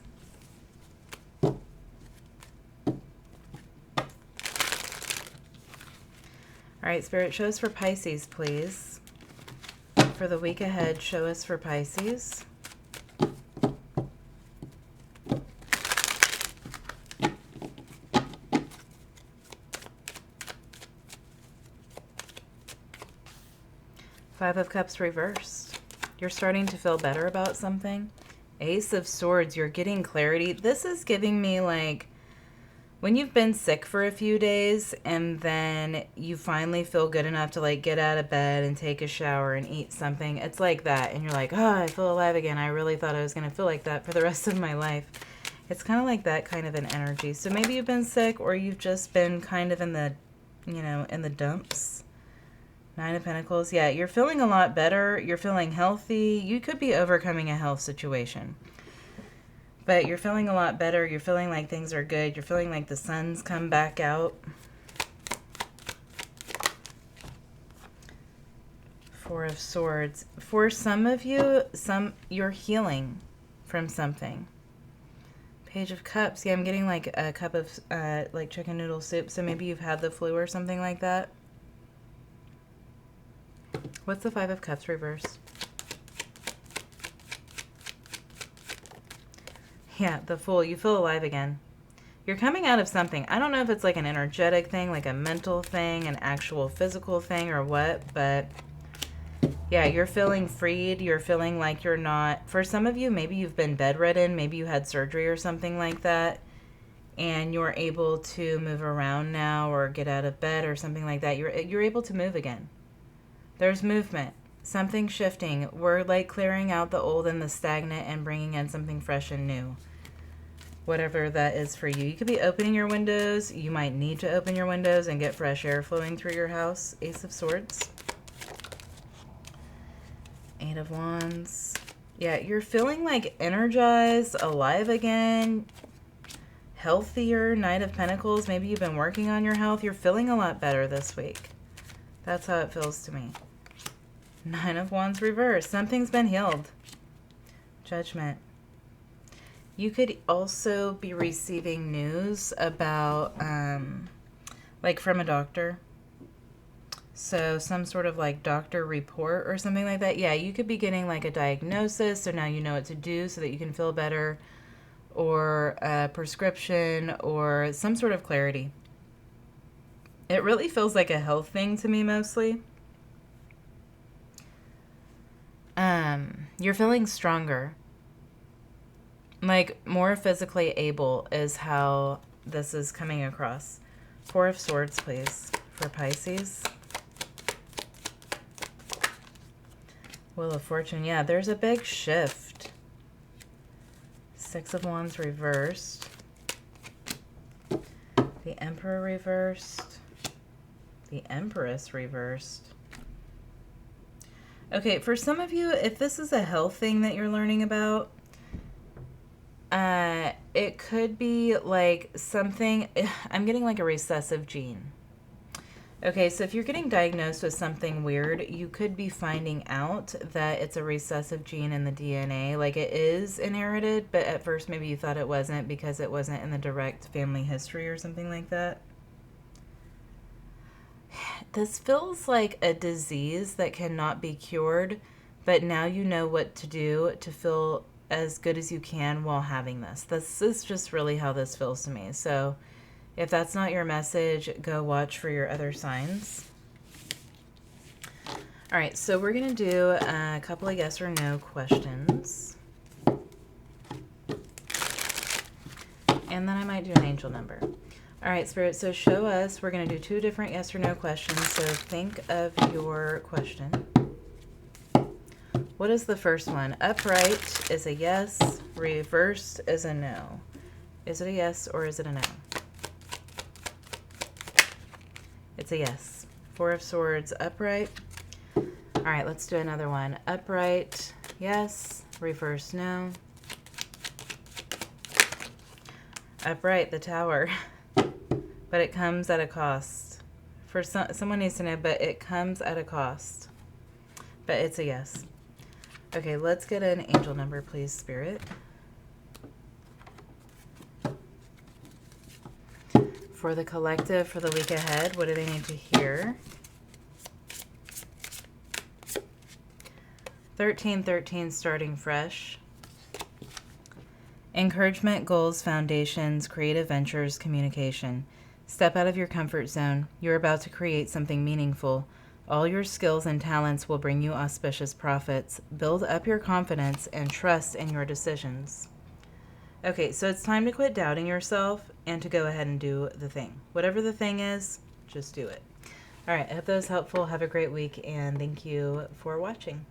All right, Spirit, show us for Pisces, please. For the week ahead, show us for Pisces. Five of Cups reversed. You're starting to feel better about something. Ace of Swords, you're getting clarity. This is giving me like when you've been sick for a few days and then you finally feel good enough to like get out of bed and take a shower and eat something. It's like that. And you're like, oh, I feel alive again. I really thought I was going to feel like that for the rest of my life. It's kind of like that kind of an energy. So maybe you've been sick or you've just been kind of in the, you know, in the dumps. Nine of Pentacles. Yeah, you're feeling a lot better. You're feeling healthy. You could be overcoming a health situation. But you're feeling a lot better. You're feeling like things are good. You're feeling like the sun's come back out. Four of Swords. For some of you, you're healing from something. Page of Cups. Yeah, I'm getting like a cup of like chicken noodle soup. So maybe you've had the flu or something like that. What's the Five of Cups reversed? Yeah, the Fool. You feel alive again. You're coming out of something. I don't know if it's like an energetic thing, like a mental thing, an actual physical thing or what, but yeah, you're feeling freed. You're feeling like you're not, for some of you, maybe you've been bedridden, maybe you had surgery or something like that, and you're able to move around now or get out of bed or something like that. You're able to move again. There's movement. Something shifting. We're like clearing out the old and the stagnant and bringing in something fresh and new. whatever that is for you. You could be opening your windows. You might need to open your windows and get fresh air flowing through your house. Ace of Swords. Eight of Wands. Yeah, you're feeling like energized, alive again, healthier. Knight of Pentacles. Maybe you've been working on your health. You're feeling a lot better this week. That's how it feels to me. Nine of Wands reversed. Something's been healed. Judgment. You could also be receiving news about, like from a doctor. So some sort of like doctor report or something like that. Yeah, you could be getting like a diagnosis. So now you know what to do so that you can feel better. Or a prescription or some sort of clarity. It really feels like a health thing to me mostly. You're feeling stronger. Like more physically able is how this is coming across. Four of Swords, please, for Pisces. Wheel of Fortune. Yeah, there's a big shift. Six of Wands reversed. The Emperor reversed. The Empress reversed. Okay, for some of you, if this is a health thing that you're learning about, it could be like something, I'm getting like a recessive gene. Okay, so if you're getting diagnosed with something weird, you could be finding out that it's a recessive gene in the DNA. Like it is inherited, but at first maybe you thought it wasn't because it wasn't in the direct family history or something like that. This feels like a disease that cannot be cured, but now you know what to do to feel as good as you can while having this. This is just really how this feels to me. So if that's not your message, go watch for your other signs. All right, so we're going to do a couple of yes or no questions. And then I might do an angel number. All right, Spirit, so show us. We're going to do two different yes or no questions. So think of your question. What is the first one? Upright is a yes. Reversed is a no. Is it a yes or is it a no? It's a yes. Four of Swords, upright. All right, let's do another one. Upright, yes. Reverse, no. Upright, the Tower. But it comes at a cost. For someone needs to know, but it comes at a cost. But it's a yes. Okay, let's get an angel number, please, Spirit. For the collective, for the week ahead, what do they need to hear? 1313, starting fresh. Encouragement, goals, foundations, creative ventures, communication. Step out of your comfort zone. You're about to create something meaningful. All your skills and talents will bring you auspicious profits. Build up your confidence and trust in your decisions. Okay, so it's time to quit doubting yourself and to go ahead and do the thing. Whatever the thing is, just do it. All right, I hope that was helpful. Have a great week, and thank you for watching.